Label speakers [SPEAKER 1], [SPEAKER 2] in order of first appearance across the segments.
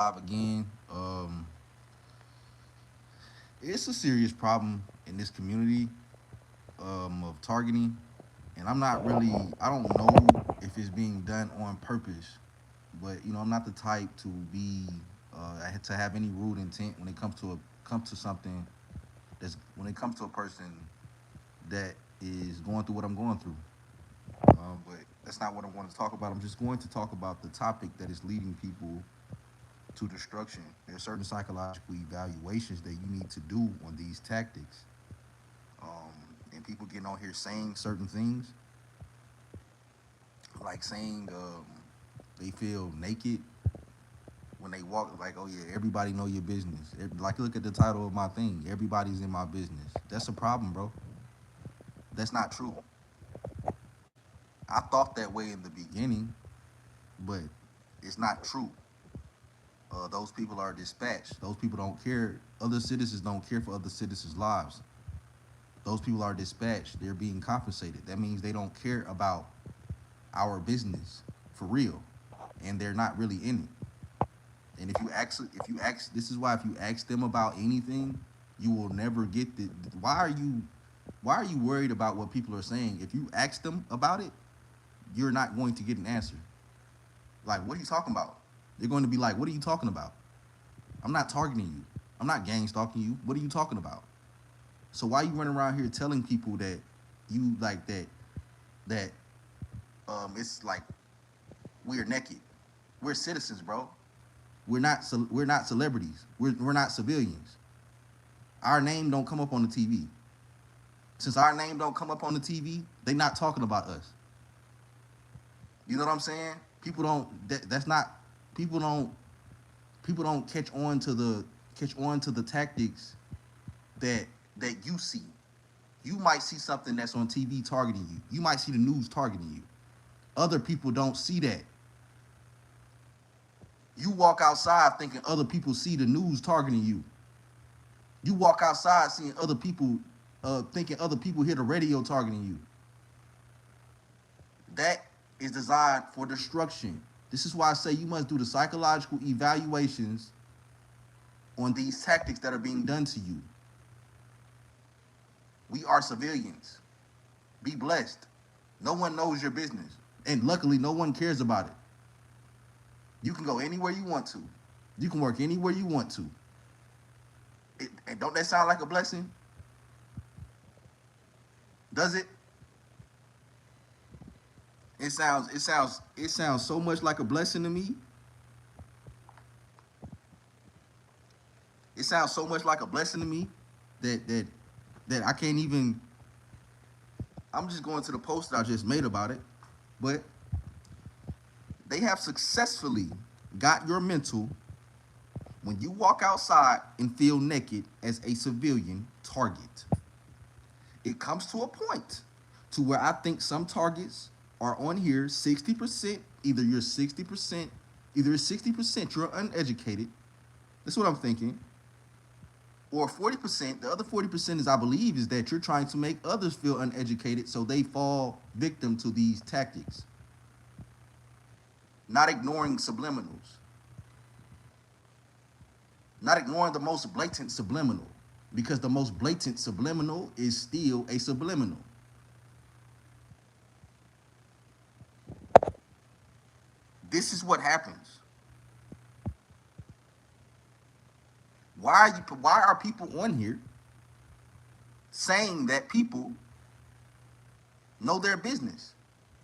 [SPEAKER 1] live again. It's a serious problem in this community of targeting, and I don't know if it's being done on purpose, but I'm not the type to be to have any rude intent when it comes to something that's when it comes to a person that is going through what I'm going through. But that's not what I'm going to talk about. I'm just going to talk about the topic that is leading people to destruction. There are certain psychological evaluations that you need to do on these tactics. And people getting on here saying certain things, like saying they feel naked when they walk. Like, oh yeah, everybody know your business. Like, look at the title of my thing. Everybody's in my business. That's a problem, bro. That's not true. I thought that way in the beginning, but it's not true. Those people are dispatched. Those people don't care. Other citizens don't care for other citizens' lives. Those people are dispatched. They're being compensated. That means they don't care about our business for real, and they're not really in it. And this is why if you ask them about anything, you will never get the. Why are you worried about what people are saying? If you ask them about it, you're not going to get an answer. Like, what are you talking about? They're going to be like, what are you talking about? I'm not targeting you. I'm not gang stalking you. What are you talking about? So why you running around here telling people that you like that it's like we're naked. We're citizens, bro. We're not celebrities. We're not civilians. Our name don't come up on the TV. Since our name don't come up on the TV, they not talking about us. You know what I'm saying? People don't. That's not. People don't. People don't catch on to the tactics that that you see. You might see something that's on TV targeting you. You might see the news targeting you. Other people don't see that. You walk outside thinking other people see the news targeting you. You walk outside seeing other people, thinking other people hear the radio targeting you. That is designed for destruction. This is why I say you must do the psychological evaluations on these tactics that are being done to you. We are civilians. Be blessed. No one knows your business. And luckily, no one cares about it. You can go anywhere you want to. You can work anywhere you want to. And don't that sound like a blessing? Does it? It sounds so much like a blessing to me. It sounds so much like a blessing to me that I can't even. I'm just going to the post that I just made about it, but they have successfully got your mental when you walk outside and feel naked as a civilian target. It comes to a point to where I think some targets are on here 60%. Either 60% you're uneducated. That's what I'm thinking. Or 40%, the other 40% is I believe is that you're trying to make others feel uneducated so they fall victim to these tactics. Not ignoring subliminals, not ignoring the most blatant subliminal, because the most blatant subliminal is still a subliminal. This is what happens. Why are people on here saying that people know their business?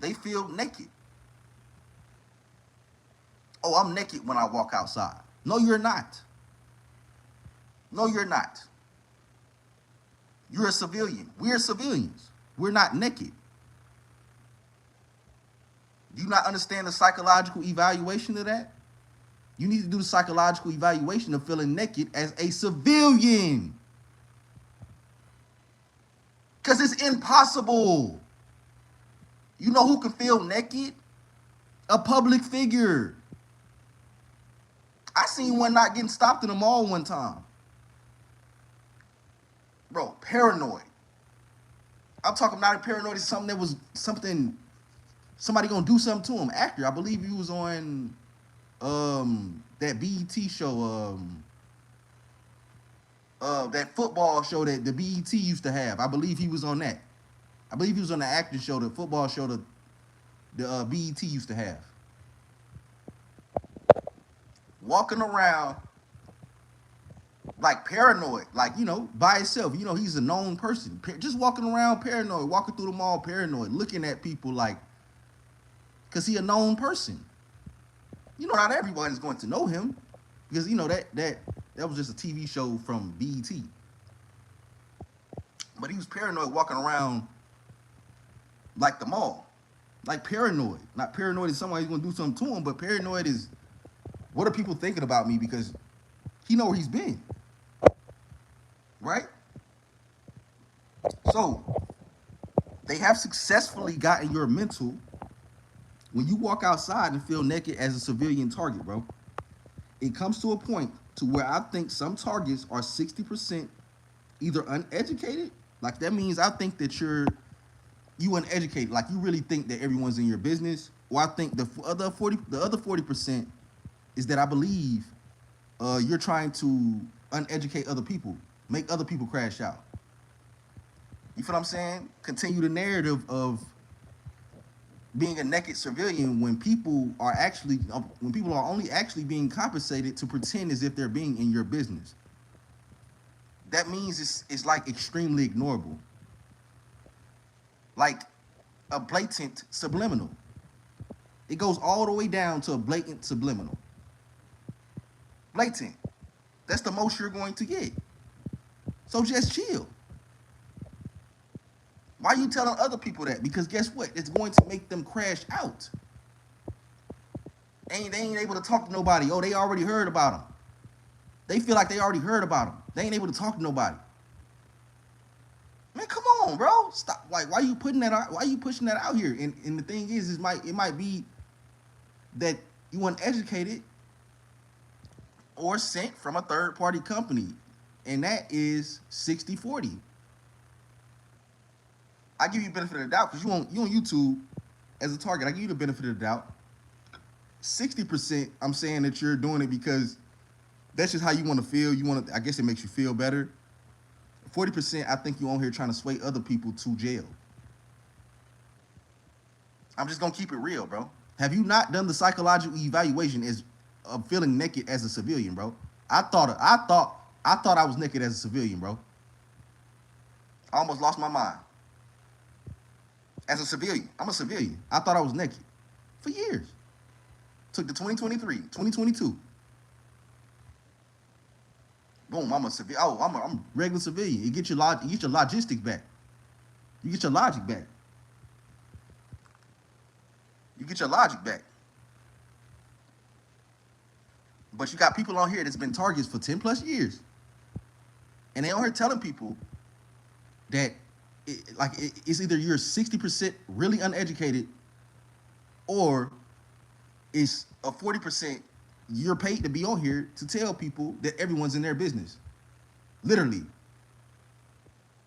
[SPEAKER 1] They feel naked. Oh, I'm naked when I walk outside. No, you're not. No, you're not. You're a civilian. We're civilians. We're not naked. Do you not understand the psychological evaluation of that? You need to do the psychological evaluation of feeling naked as a civilian. Because it's impossible. You know who can feel naked? A public figure. I seen one not getting stopped in the mall one time. Bro, paranoid. I'm talking about paranoid is something that was somebody gonna do something to him. Actor, I believe he was on that BET show, that football show that the BET used to have. I believe he was on that. I believe he was on the acting show, the football show that the BET used to have. Walking around like paranoid, like by himself. He's a known person. Just walking around paranoid, walking through the mall paranoid, looking at people like, cause he a known person. Not everyone is going to know him, because that was just a TV show from BET. But he was paranoid, walking around like the mall, like paranoid. Not paranoid is somebody's going to do something to him, but paranoid is, what are people thinking about me, because he know where he's been, right? So they have successfully gotten your mental when you walk outside and feel naked as a civilian target, bro. It comes to a point to where I think some targets are 60% either uneducated, like that means I think that you uneducated, like you really think that everyone's in your business, or I think the other 40% is that I believe you're trying to uneducate other people, make other people crash out. You feel what I'm saying? Continue the narrative of being a naked civilian when people are only actually being compensated to pretend as if they're being in your business. That means it's like extremely ignorable, like a blatant subliminal. It goes all the way down to a blatant subliminal. Blatant. That's the most you're going to get. So just chill. Why are you telling other people that? Because guess what? It's going to make them crash out. They ain't able to talk to nobody. Oh, they already heard about them. They feel like they already heard about them. They ain't able to talk to nobody. Man, come on, bro. Stop. Like, why are you putting that out? Why are you pushing that out here? And the thing is, it might be that you weren't educated or sent from a third party company. And that is 60-40. I give you the benefit of the doubt because you on YouTube as a target. I give you the benefit of the doubt. 60%, I'm saying that you're doing it because that's just how you want to feel. I guess it makes you feel better. 40%, I think you on here trying to sway other people to jail. I'm just gonna keep it real, bro. Have you not done the psychological evaluation of feeling naked as a civilian, bro? I thought I was naked as a civilian, bro. I almost lost my mind. As a civilian, I'm a civilian. I thought I was naked for years. Took to 2023, 2022. Boom, I'm a civilian. Oh, I'm a regular civilian. You get your logistics back. You get your logic back. You get your logic back. But you got people on here that's been targets for 10 plus years. And they on here telling people that it's either you're 60% really uneducated or it's a 40% you're paid to be on here to tell people that everyone's in their business. Literally.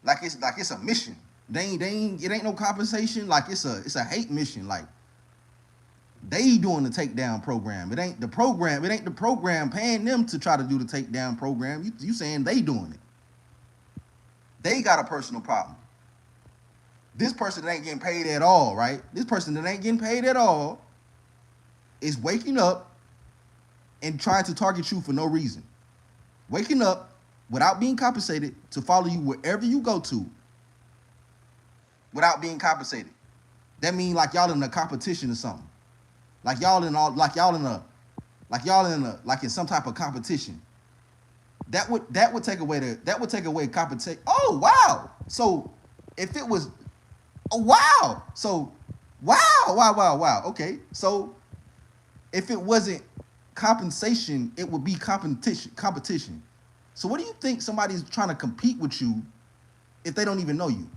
[SPEAKER 1] Like it's a mission. It ain't no compensation. Like it's a hate mission. Like they doing the takedown program. It ain't the program paying them to try to do the takedown program. You saying they doing it. They got a personal problem. This person that ain't getting paid at all, right? This person that ain't getting paid at all is waking up and trying to target you for no reason. Waking up without being compensated to follow you wherever you go to without being compensated. That means like y'all in a competition or something. Like y'all in some type of competition. That would take away compensation. Oh wow. So if it was wow. So wow. Okay. So if it wasn't compensation, it would be competition. So what do you think somebody's trying to compete with you if they don't even know you?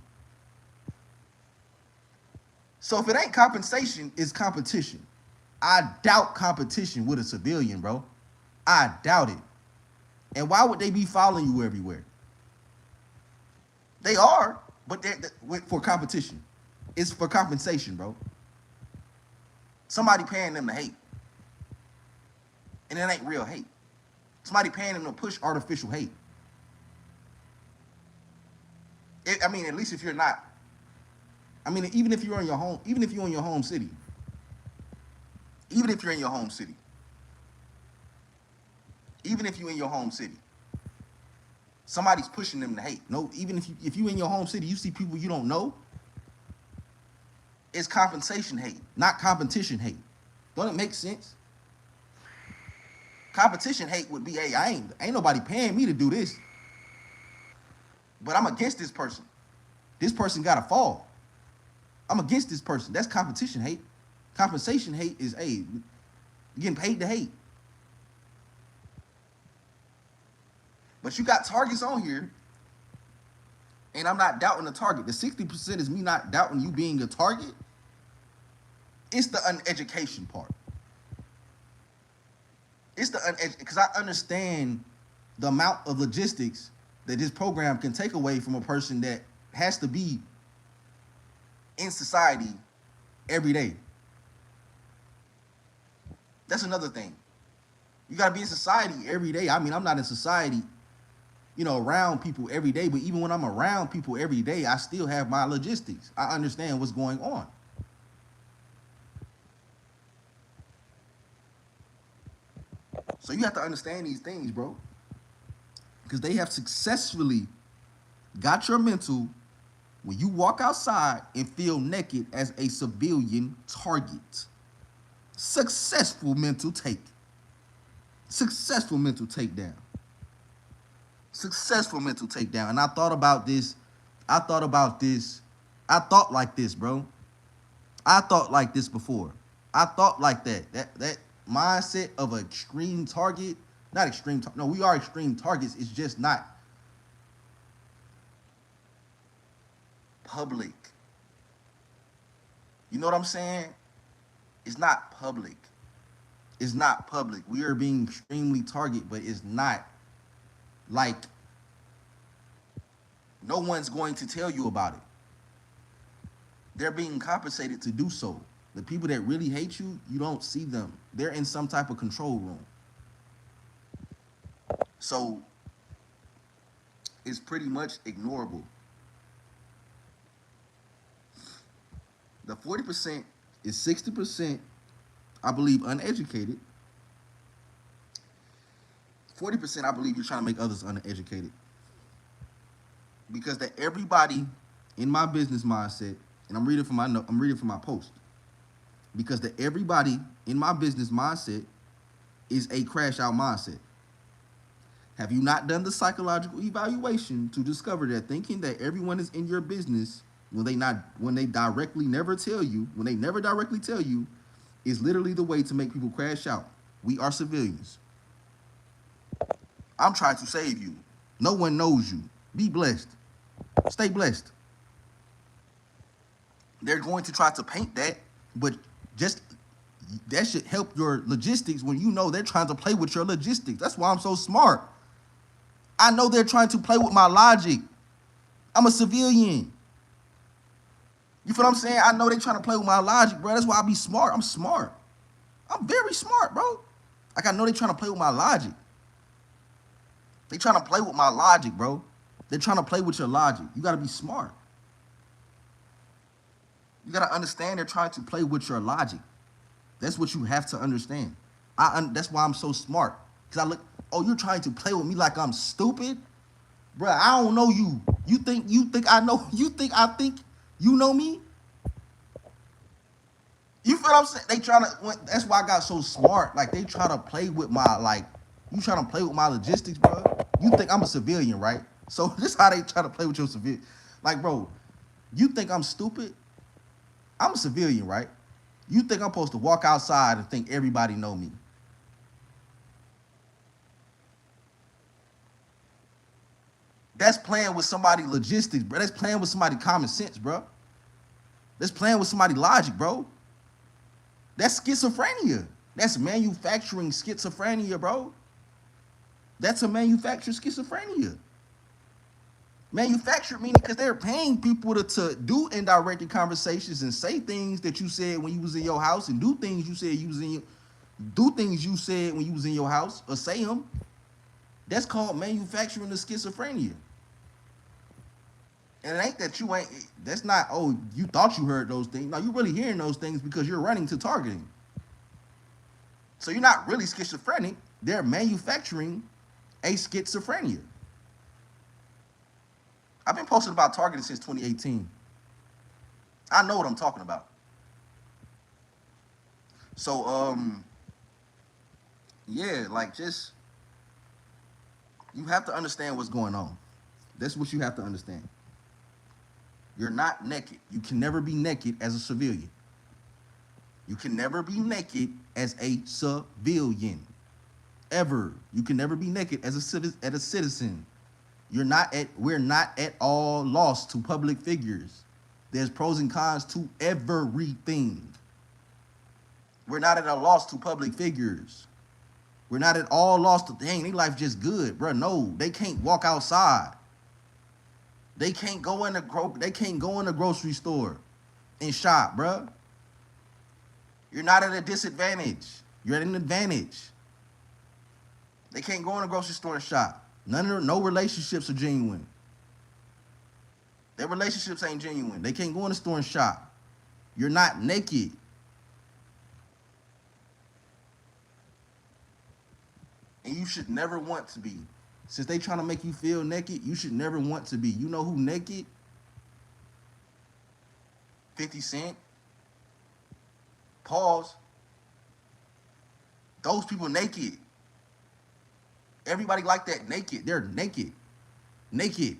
[SPEAKER 1] So if it ain't compensation, it's competition. I doubt competition with a civilian, bro. I doubt it. And why would they be following you everywhere? They are, but they're for competition. It's for compensation, bro. Somebody paying them to hate. And it ain't real hate. Somebody paying them to push artificial hate. I mean, at least if you're not. I mean, even if you're in your home, even if you're in your home city, even if you're in your home city, even if you're in your home city, somebody's pushing them to hate. No, even if you in your home city, you see people you don't know. It's compensation hate, not competition hate. Don't it make sense? Competition hate would be, hey, ain't nobody paying me to do this, but I'm against this person. This person gotta fall. I'm against this person. That's competition hate. Compensation hate is, hey, you're getting paid to hate. But you got targets on here, and I'm not doubting the target. The 60% is me not doubting you being a target. It's the uneducation part. It's the because I understand the amount of logistics that this program can take away from a person that has to be in society every day. That's another thing. You got to be in society every day. I mean, I'm not in society, around people every day, but even when I'm around people every day, I still have my logistics. I understand what's going on. So you have to understand these things, bro, because they have successfully got your mental when you walk outside and feel naked as a civilian target. Successful mental take. Successful mental takedown. Successful mental takedown. And I thought like this, bro. I thought like this before. I thought like that. That mindset of an extreme target, not extreme. No, we are extreme targets. It's just not public. You know what I'm saying? It's not public. It's not public. We are being extremely targeted, but it's not like no one's going to tell you about it. They're being compensated to do so. The people that really hate you, you don't see them. They're in some type of control room. So it's pretty much ignorable. The 40% is 60%, I believe, uneducated. 40%, I believe you're trying to make others uneducated. Because that everybody in my business mindset, and I'm reading from my post, because that everybody in my business mindset is a crash out mindset. Have you not done the psychological evaluation to discover that thinking that everyone is in your business when they never directly tell you, is literally the way to make people crash out? We are civilians. I'm trying to save you. No one knows you. Be blessed. Stay blessed. They're going to try to paint that, but that should help your logistics when you know they're trying to play with your logistics. That's why I'm so smart. I know they're trying to play with my logic. I'm a civilian. You feel what I'm saying? I know they're trying to play with my logic, bro. That's why I be smart. I'm smart. I'm very smart, bro. Like, I know they're trying to play with my logic. They're trying to play with my logic, bro. They're trying to play with your logic. You got to be smart. You got to understand they're trying to play with your logic. That's what you have to understand. That's why I'm so smart. Because I look, you're trying to play with me like I'm stupid? Bro, I don't know you. You think I know, you think you know me? You feel what I'm saying? That's why I got so smart. Like, they try to play with you trying to play with my logistics, bro. You think I'm a civilian, right? So this is how they try to play with your civilian. Like, bro, you think I'm stupid? I'm a civilian, right? You think I'm supposed to walk outside and think everybody know me? That's playing with somebody's logistics, bro. That's playing with somebody's common sense, bro. That's playing with somebody's logic, bro. That's schizophrenia. That's manufacturing schizophrenia, bro. That's a manufactured schizophrenia. Manufactured meaning because they're paying people to do indirected conversations and say things that you said when you was in your house and do things you said you was in your... do things you said when you was in your house or say them. That's called manufacturing the schizophrenia. And it ain't that you ain't. That's not. Oh, you thought you heard those things. No, you really hearing those things because you're running to targeting. So you're not really schizophrenic. They're manufacturing a schizophrenia. I've been posting about targeting since 2018. I know what I'm talking about. So yeah, like just you have to understand what's going on. That's what you have to understand. You're not naked. You can never be naked as a civilian. You can never be naked as a civilian. Ever. You can never be naked as a citizen. We're not at all lost to public figures. There's pros and cons to everything. We're not at a loss to public figures. We're not at all lost to dang, their life just good, bro. No, they can't walk outside. They can't go in the grocery store and shop, bro. You're not at a disadvantage. You're at an advantage. They can't go in the grocery store and shop. No relationships are genuine. Their relationships ain't genuine. They can't go in the store and shop. You're not naked. And you should never want to be. Since they trying to make you feel naked, you should never want to be. You know who naked? 50 Cent. Pause. Those people naked. Everybody like that naked. They're naked. Naked.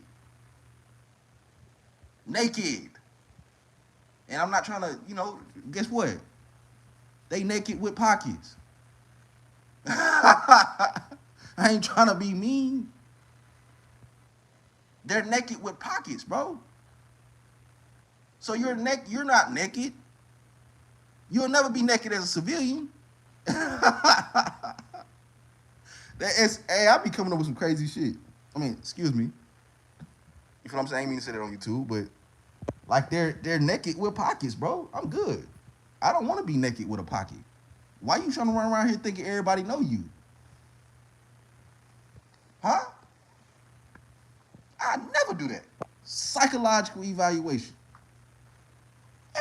[SPEAKER 1] Naked. And I'm not trying to, guess what? They naked with pockets. I ain't trying to be mean. They're naked with pockets, bro. So you're not naked. You'll never be naked as a civilian. Hey, I be coming up with some crazy shit. I mean, excuse me. You feel what I'm saying? I ain't mean to say that on YouTube, but like they're naked with pockets, bro. I'm good. I don't want to be naked with a pocket. Why you trying to run around here thinking everybody know you? Huh? I never do that. Psychological evaluation.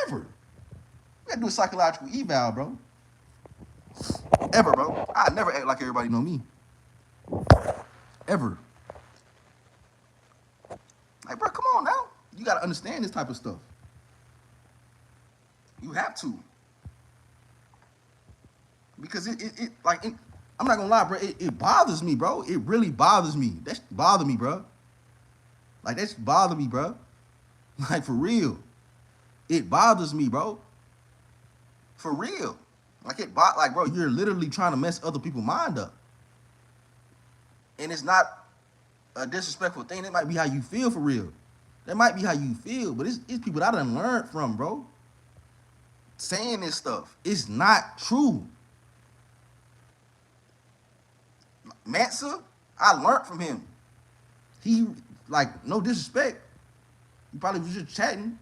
[SPEAKER 1] Ever. We gotta do a psychological eval, bro. Ever, bro. I never act like everybody know me. Ever. Like, bro, come on now. You gotta understand this type of stuff. You have to. Because I'm not gonna lie, bro. It bothers me, bro. It really bothers me. That's bother me, bro. Like, that's bother me, bro. Like, for real. It bothers me, bro. For real. Like, bro, you're literally trying to mess other people's mind up. And it's not a disrespectful thing. That might be how you feel for real. That might be how you feel, but it's people that I done learned from, bro. Saying this stuff. It's not true. Mansa, I learned from him. He, like, no disrespect. He probably was just chatting.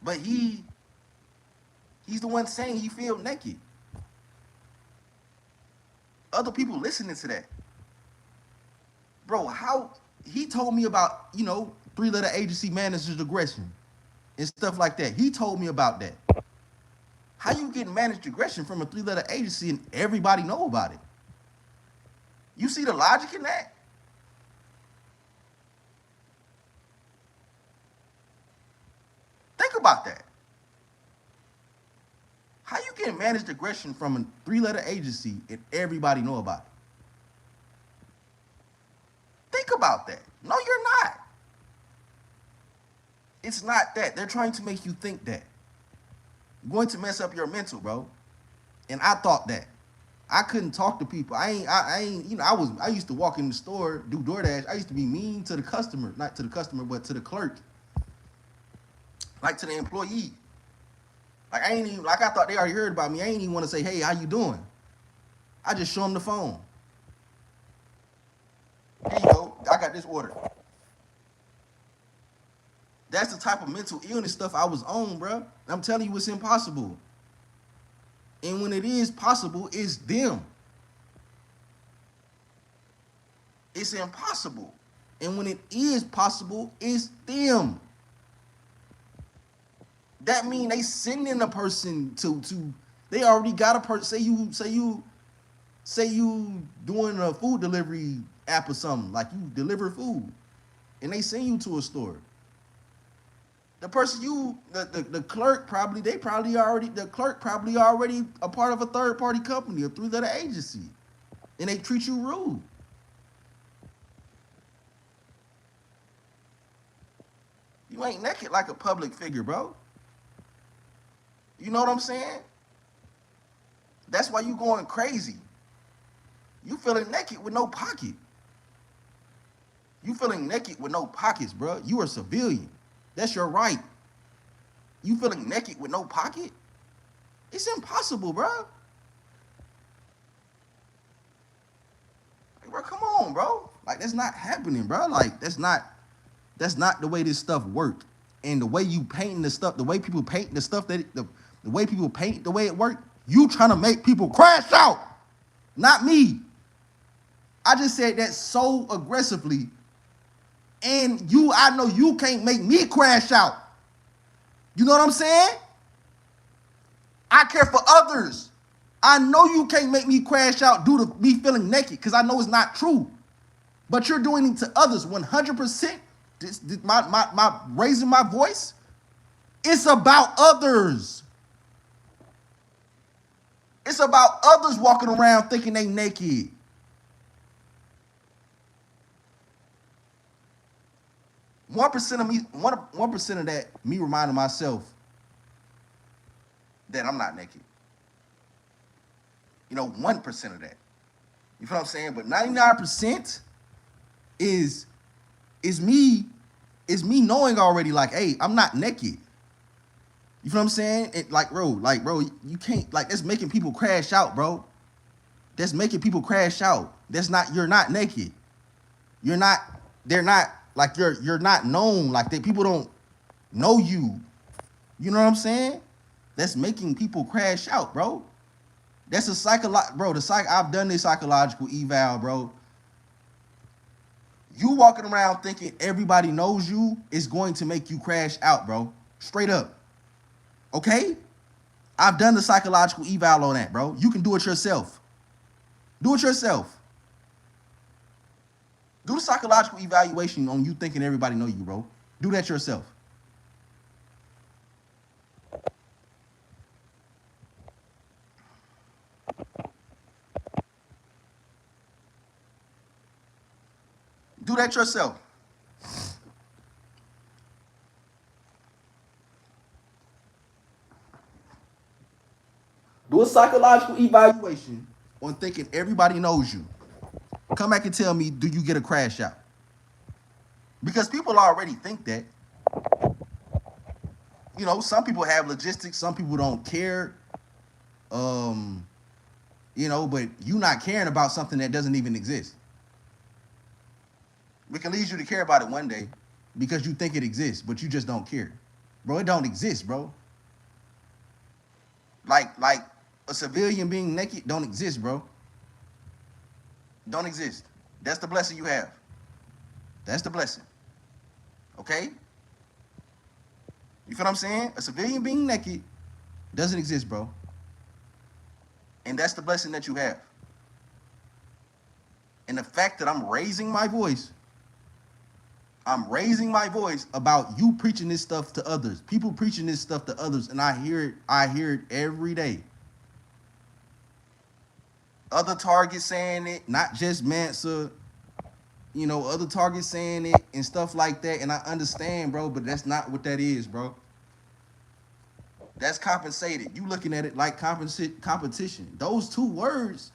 [SPEAKER 1] But he's the one saying he feel naked. Other people listening to that. Bro, how he told me about, 3-letter agency manager's aggression and stuff like that. He told me about that. How you get managed aggression from a 3-letter agency and everybody know about it? You see the logic in that? Think about that. How you get managed aggression from a 3-letter agency and everybody know about it? Think about that. No, you're not. It's not that. They're trying to make you think that. Going to mess up your mental, bro. And I thought that. I couldn't talk to people. I used to walk in the store, do DoorDash. I used to be mean to the customer, not to the customer, but to the clerk. Like to the employee. Like I thought they already heard about me. I ain't even want to say, hey, how you doing? I just show them the phone. Here you go. I got this order. That's the type of mental illness stuff I was on, bro. I'm telling you, it's impossible. And when it is possible, it's them. It's impossible. And when it is possible, it's them. That mean they sending a person to they already got a person. Say you doing a food delivery app or something, like you deliver food, and they send you to a store. The person the clerk probably the clerk probably already a part of a third party company, a three-letter agency, and they treat you rude. You ain't naked like a public figure, bro. You know what I'm saying? That's why you going crazy. You feeling naked with no pocket. You feeling naked with no pockets, bro. You are a civilian. That's your right. You feeling naked with no pocket? It's impossible, bro. Like, bro, come on, bro. Like, that's not happening, bro. Like, that's not the way this stuff worked. And the way you painting the stuff, the way people paint the stuff the way people paint the way it worked, you trying to make people crash out. Not me. I just said that so aggressively. And I know you can't make me crash out. You know what I'm saying? I care for others. I know you can't make me crash out due to me feeling naked, because I know it's not true. But you're doing it to others 100%. My raising my voice, it's about others. It's about others walking around thinking they naked. One percent of me, 1% of that, me reminding myself that I'm not naked. 1% of that. You feel what I'm saying? But 99% is me knowing already, like, hey, I'm not naked. You feel what I'm saying? Bro, you can't, like, that's making people crash out, bro. That's making people crash out. You're not naked. They're not, like, you're not known, like, people don't know you. You know what I'm saying? That's making people crash out, bro. That's I've done this psychological eval, bro. You walking around thinking everybody knows you is going to make you crash out, bro. Straight up. Okay? I've done the psychological eval on that, bro. You can do it yourself. Do it yourself. Do the psychological evaluation on you thinking everybody know you, bro. Do that yourself. Do that yourself. Do a psychological evaluation on thinking everybody knows you. Come back and tell me, do you get a crash out? Because people already think that. Some people have logistics, some people don't care. But you not caring about something that doesn't even exist. We can lead you to care about it one day because you think it exists, but you just don't care. Bro, it don't exist, bro. Like a civilian being naked don't exist, bro. Don't exist. That's the blessing you have. That's the blessing. Okay? You feel what I'm saying? A civilian being naked doesn't exist, bro. And that's the blessing that you have. And the fact that I'm raising my voice about you preaching this stuff to others. People preaching this stuff to others, and I hear it every day. Other targets saying it, not just Mansa, other targets saying it and stuff like that. And I understand, bro, but that's not what that is, bro. That's compensated. You looking at it like competition. Those two words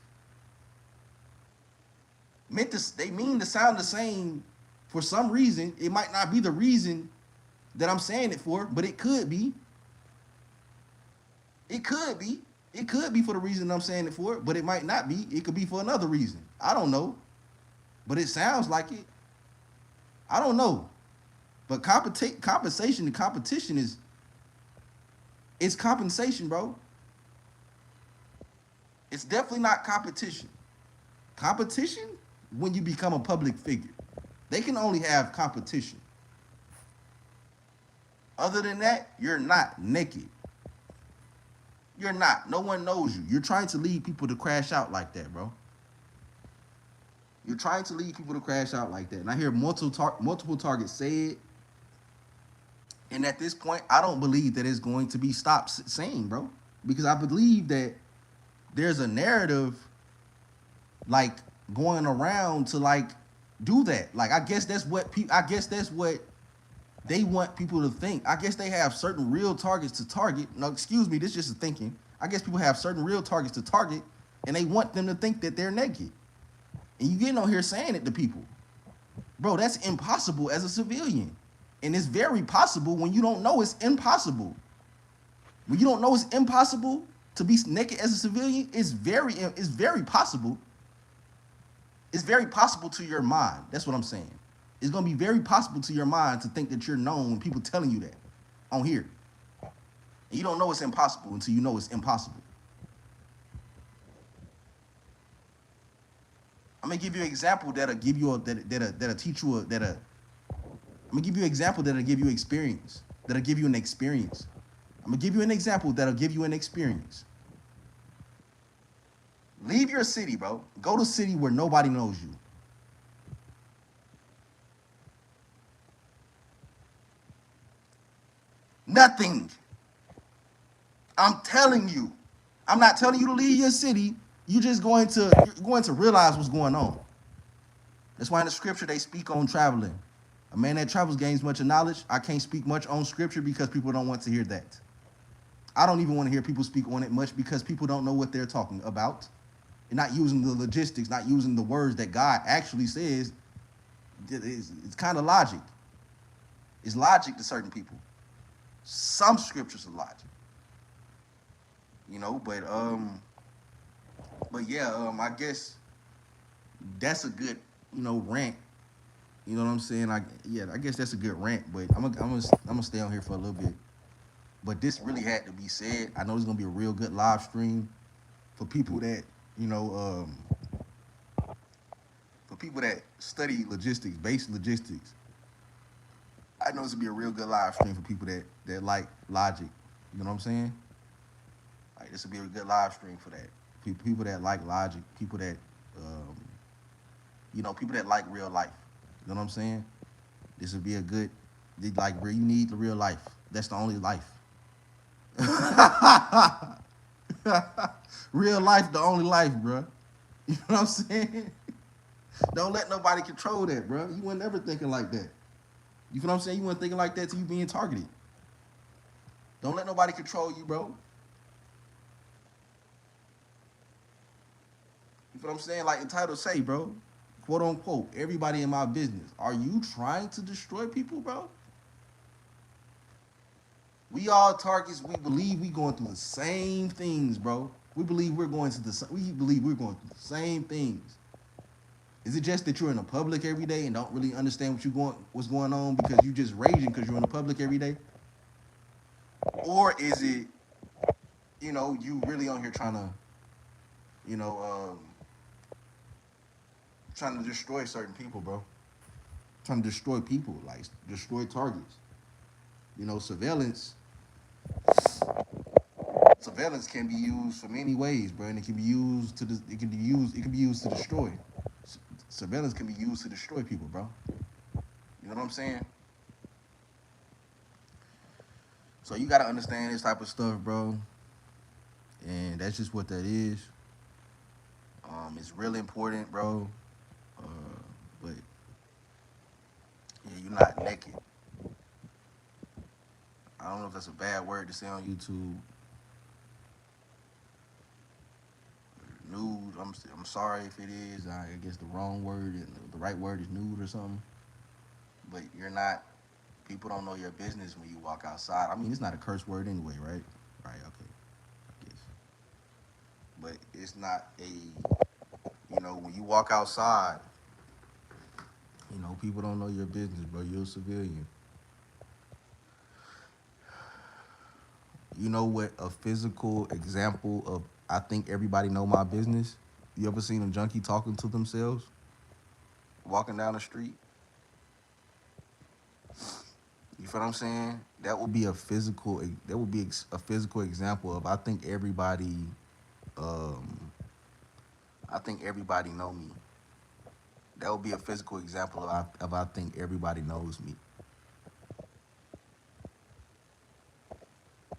[SPEAKER 1] they mean to sound the same for some reason. It might not be the reason that I'm saying it for, but it could be. It could be. It could be for the reason I'm saying it for, but it might not be. It could be for another reason. I don't know. But it sounds like it. I don't know. But compensation and competition is compensation, bro. It's definitely not competition. Competition when you become a public figure. They can only have competition. Other than that, you're not naked. You're not. No one knows you. You're trying to lead people to crash out like that, bro. You're trying to lead people to crash out like that. And I hear multiple targets say it. And at this point, I don't believe that it's going to be stopped saying, bro. Because I believe that there's a narrative like going around to like do that. Like I guess that's what they want people to think. I guess they have certain real targets to target. No, excuse me, this is just thinking. I guess people have certain real targets to target, and they want them to think that they're naked. And you getting on here saying it to people. Bro, that's impossible as a civilian. And it's very possible when you don't know it's impossible. When you don't know it's impossible to be naked as a civilian, it's very possible. It's very possible to your mind. That's what I'm saying. It's gonna be very possible to your mind to think that you're known when people telling you that on here. And you don't know it's impossible until you know it's impossible. I'm gonna give you an example that'll give you that'll teach you I'm gonna give you an example that'll give you experience. That'll give you an experience. I'm gonna give you an example that'll give you an experience. Leave your city, bro. Go to a city where nobody knows you. Nothing. I'm telling you. I'm not telling you to leave your city. You're going to realize what's going on. That's why in the scripture they speak on traveling. A man that travels gains much knowledge. I can't speak much on scripture because people don't want to hear that. I don't even want to hear people speak on it much because people don't know what they're talking about. And not using the logistics, not using the words that God actually says. It's kind of logic. It's logic to certain people. Some scriptures are logic. You know, but yeah, I guess that's a good, rant. You know what I'm saying? I guess that's a good rant, but I'm gonna stay on here for a little bit. But this really had to be said. I know it's gonna be a real good live stream for people that, for people that study logistics, basic logistics. I know it's gonna be a real good live stream for people that like logic. You know what I'm saying? Like this will be a good live stream for that. People that like logic, people that people that like real life. You know what I'm saying? This would be a good, like, you need the real life. That's the only life. Real life, the only life, bro. You know what I'm saying? Don't let nobody control that, bro. You weren't never thinking like that. You know what I'm saying? You weren't thinking like that till you being targeted. Don't let nobody control you, bro. You know what I'm saying? Like the title say, bro, quote unquote, everybody in my business. Are you trying to destroy people, bro? We all targets. We believe we going through the same things, bro. We believe we're going through the same things. Is it just that you're in the public every day and don't really understand what's going on because you just raging because you're in the public every day? Or is it, you really on here trying to, trying to destroy certain people, bro? Trying to destroy people, like destroy targets. Surveillance can be used for many ways, bro, and it can be used to destroy. Surveillance can be used to destroy people, bro. You know what I'm saying? So you gotta understand this type of stuff, bro. And that's just what that is. It's really important, bro. But yeah, you're not naked. I don't know if that's a bad word to say on YouTube. Nude. I'm sorry if it is. I guess the wrong word, the right word is nude or something. But you're not. People don't know your business when you walk outside. I mean, it's not a curse word anyway, right? Right. Okay. I guess. But it's not when you walk outside, people don't know your business, bro. You're a civilian. You know what a physical example of I think everybody know my business. You ever seen a junkie talking to themselves, walking down the street? You feel what I'm saying? That would be a physical. That would be a physical example of. Um, I think everybody know me. That would be a physical example of I think everybody knows me.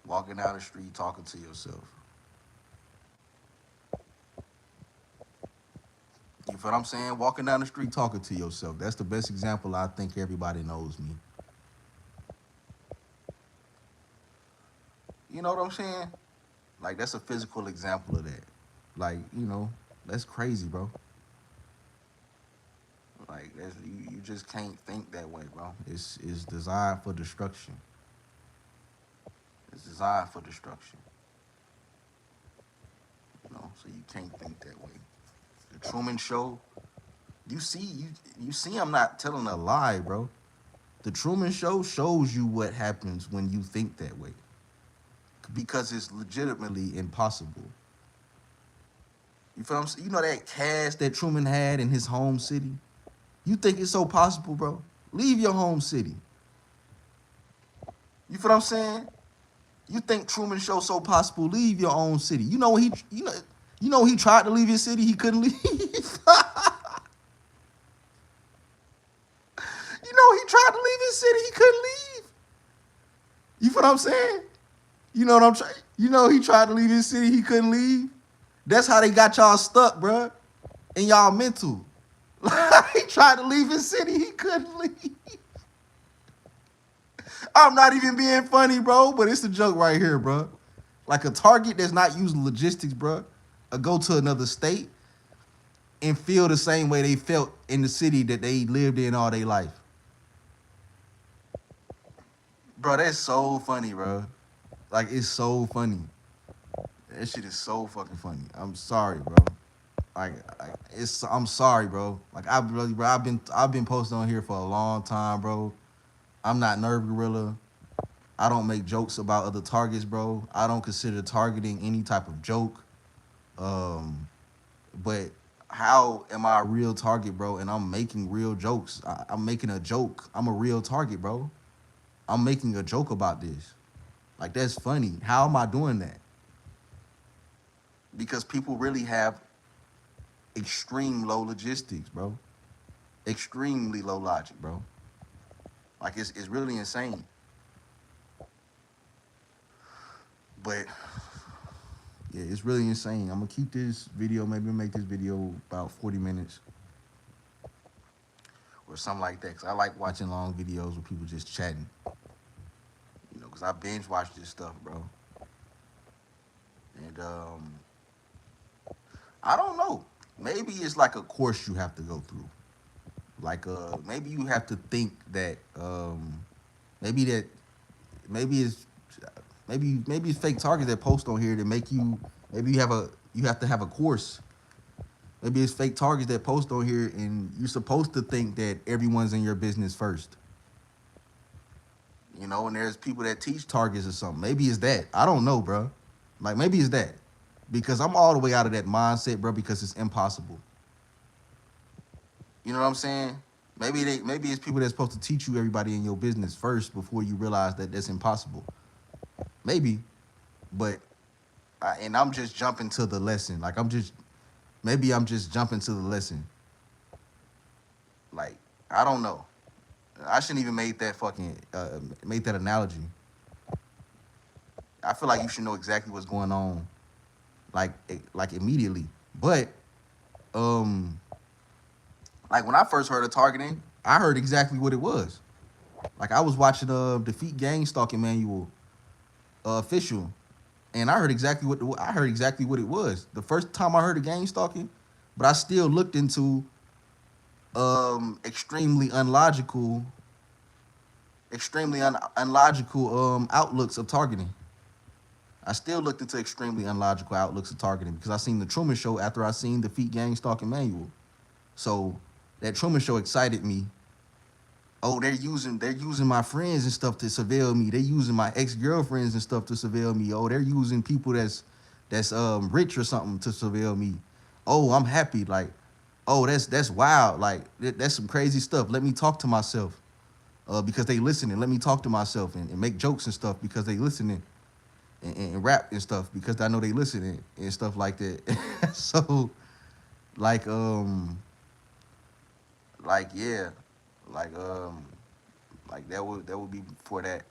[SPEAKER 1] Walking down the street talking to yourself. You feel what I'm saying? Walking down the street talking to yourself. That's the best example I think everybody knows me. You know what I'm saying? Like that's a physical example of that. Like, that's crazy, bro. Like you just can't think that way, bro. It's designed for destruction. It's designed for destruction. So you can't think that way. The Truman Show, you see I'm not telling a lie, bro. The Truman Show shows you what happens when you think that way. Because it's legitimately impossible. You feel what I'm saying? You know that cash that Truman had in his home city? You think it's so possible, bro? Leave your home city. You feel what I'm saying? You think Truman Show so possible? Leave your own city. He tried to leave his city, he couldn't leave. He tried to leave his city, he couldn't leave. You feel what I'm saying? You know what I'm saying? He tried to leave his city, he couldn't leave. That's how they got y'all stuck, bruh. And y'all mental. He tried to leave his city, he couldn't leave. I'm not even being funny, bro, but it's a joke right here, bro. Like a Target that's not using logistics, bro, go to another state and feel the same way they felt in the city that they lived in all their life. Bro, that's so funny, bro. Like, it's so funny. That shit is so fucking funny. I'm sorry, bro. I'm sorry, bro. Like, I've been posting on here for a long time, bro. I'm not Nerve Gorilla. I don't make jokes about other targets, bro. I don't consider targeting any type of joke. But how am I a real target, bro? And I'm making real jokes. I'm making a joke. I'm a real target, bro. I'm making a joke about this. Like, that's funny. How am I doing that? Because people really have extreme low logistics, bro. Extremely low logic, bro. Like, it's really insane. But yeah, it's really insane. I'm gonna keep this video, maybe make this video about 40 minutes or something like that. Cause I like watching long videos with people just chatting. Cause I binge watch this stuff, bro. And I don't know. Maybe it's like a course you have to go through. Like maybe you have to think that maybe it's fake targets that post on here that make you, maybe you have to have a course. Maybe it's fake targets that post on here and you're supposed to think that everyone's in your business first. And there's people that teach targets or something. Maybe it's that. I don't know, bro. Like, maybe it's that. Because I'm all the way out of that mindset, bro, because it's impossible. You know what I'm saying? Maybe it's people that's supposed to teach you everybody in your business first before you realize that that's impossible. Maybe. But, and I'm just jumping to the lesson. Like, maybe I'm just jumping to the lesson. Like, I don't know. I shouldn't even make that analogy. I feel like you should know exactly what's going on, like immediately. But, like when I first heard of targeting, I heard exactly what it was. Like I was watching Defeat Gang Stalking Manual official, and I heard exactly what it was. The first time I heard of gang stalking, but I still looked into extremely unlogical outlooks of targeting. I still looked into extremely unlogical outlooks of targeting because I seen the Truman Show after I seen Defeat Gang Stalking Manual. So that Truman Show excited me. Oh, they're using my friends and stuff to surveil me. They're using my ex-girlfriends and stuff to surveil me. Oh, they're using people that's that's rich or something to surveil me. Oh, I'm happy. Like, oh, that's wild. Like that's some crazy stuff. Let me talk to myself. Because they listening. Let me talk to myself and make jokes and stuff because they listening and rap and stuff because I know they listening and stuff like that. So like like yeah, like like that would be for that,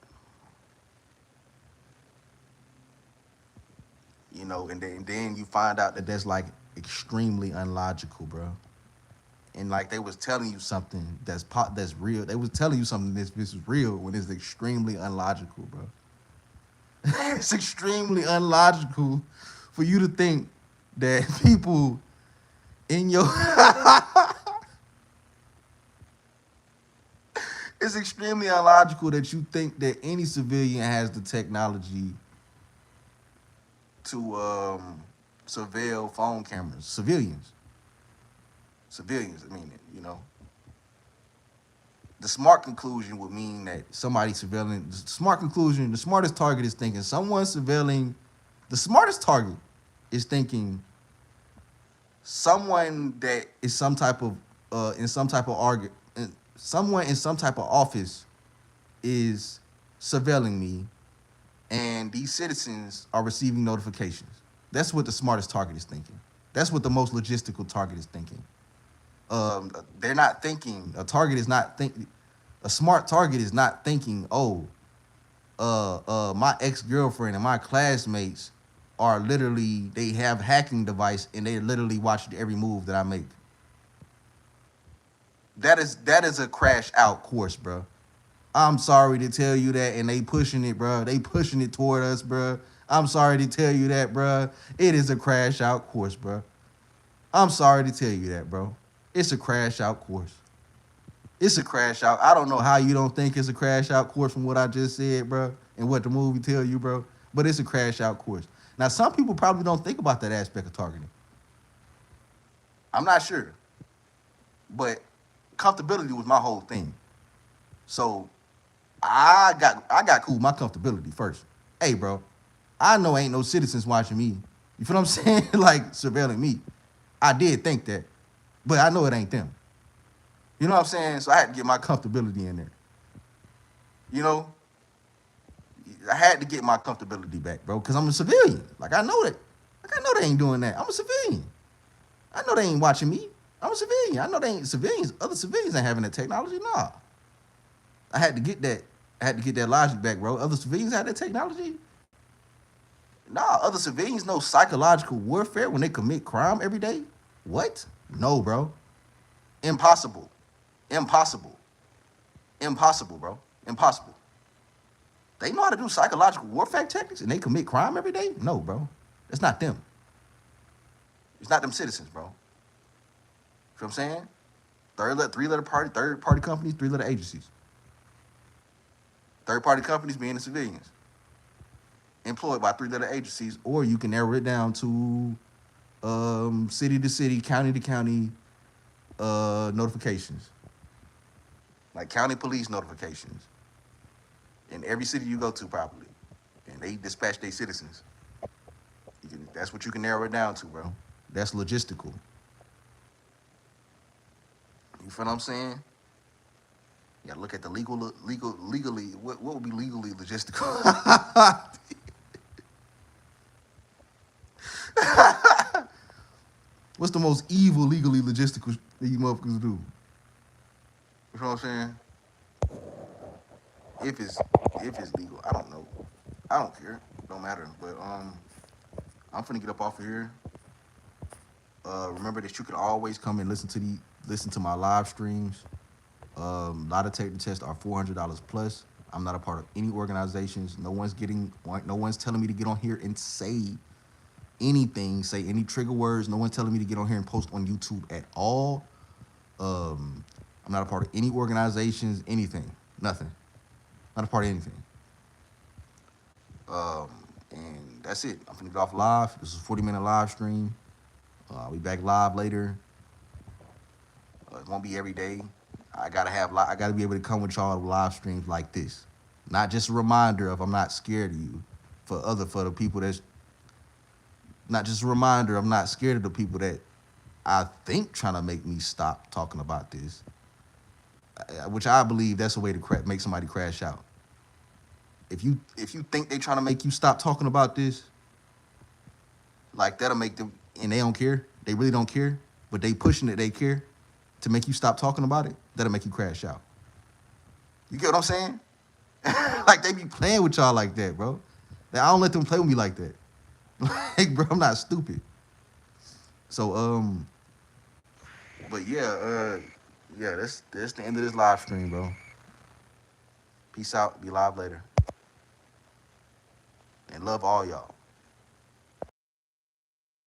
[SPEAKER 1] and then you find out that that's like extremely unlogical, bro. And like they was telling you something that's real. They was telling you something this is real when it's extremely unlogical, bro. It's extremely unlogical for you to think that people in your it's extremely illogical that you think that any civilian has the technology to surveil phone cameras. Civilians. I mean, the smart conclusion would mean that somebody surveilling. The smart conclusion, the smartest target is thinking someone surveilling. The smartest target is thinking someone that is some type of in some type of someone in some type of office is surveilling me, and these citizens are receiving notifications. That's what the smartest target is thinking. That's what the most logistical target is thinking. They're not thinking. A target is not thinking. A smart target is not thinking. Oh, my ex girlfriend and my classmates are literally they have hacking device and they literally watch every move that I make. That is a crash out course, bro. I'm sorry to tell you that, and they pushing it, bro. They pushing it toward us, bro. I'm sorry to tell you that, bro. It is a crash out course, bro. I'm sorry to tell you that, bro. It's a crash out course. It's a crash out. I don't know how you don't think it's a crash out course from what I just said, bro, and what the movie tell you, bro. But it's a crash out course. Now, some people probably don't think about that aspect of targeting. I'm not sure, but comfortability was my whole thing. So I got cool with my comfortability first. Hey, bro, I know ain't no citizens watching me. You feel what I'm saying? Like surveilling me. I did think that, but I know it ain't them. You know what I'm saying? So I had to get my comfortability in there. You know, I had to get my comfortability back, bro, because I'm a civilian. Like I know that. Like I know they ain't doing that. I'm a civilian. I know they ain't watching me. I'm a civilian. I know they ain't civilians. Other civilians ain't having that technology. Nah. I had to get that. I had to get that logic back, bro. Other civilians have that technology. Nah. Other civilians know psychological warfare when they commit crime every day. What? No, bro. Impossible. Impossible. Impossible, bro. Impossible. They know how to do psychological warfare tactics and they commit crime every day? No, bro. That's not them. It's not them citizens, bro. You know what I'm saying? Third party companies, three-letter agencies. Third party companies being the civilians. Employed by three-letter agencies, or you can narrow it down to city to city, county to county notifications. Like county police notifications. In every city you go to probably. And they dispatch their citizens. That's what you can narrow it down to, bro. That's logistical. You feel what I'm saying? You gotta look at the legally. What would be legally logistical? What's the most evil legally logistical that you motherfuckers do? You know what I'm saying? If it's legal, I don't know. I don't care. Don't matter. But I'm finna get up off of here. Remember that you can always come and listen to my live streams. Lie Detector tests are $400 plus. I'm not a part of any organizations. No one's telling me to get on here and say anything, say any trigger words. No one's telling me to get on here and post on YouTube at all. I'm not a part of any organizations, anything, nothing. Not a part of anything. And that's it. I'm finna get off live. This is a 40-minute live stream. I'll be back live later. It won't be every day. I gotta be able to come with y'all to live streams like this. Not just a reminder of I'm not scared of you. For the people that's Not just a reminder, I'm not scared of the people that I think trying to make me stop talking about this, which I believe that's a way to make somebody crash out. If you think they trying to make you stop talking about this, like that'll make them, and they don't care. They really don't care, but they pushing it. They care to make you stop talking about it. That'll make you crash out. You get what I'm saying? Like they be playing with y'all like that, bro. Like, I don't let them play with me like that. Like, bro, I'm not stupid. So, but yeah, that's the end of this live stream, bro. Peace out. Be live later. And love all y'all.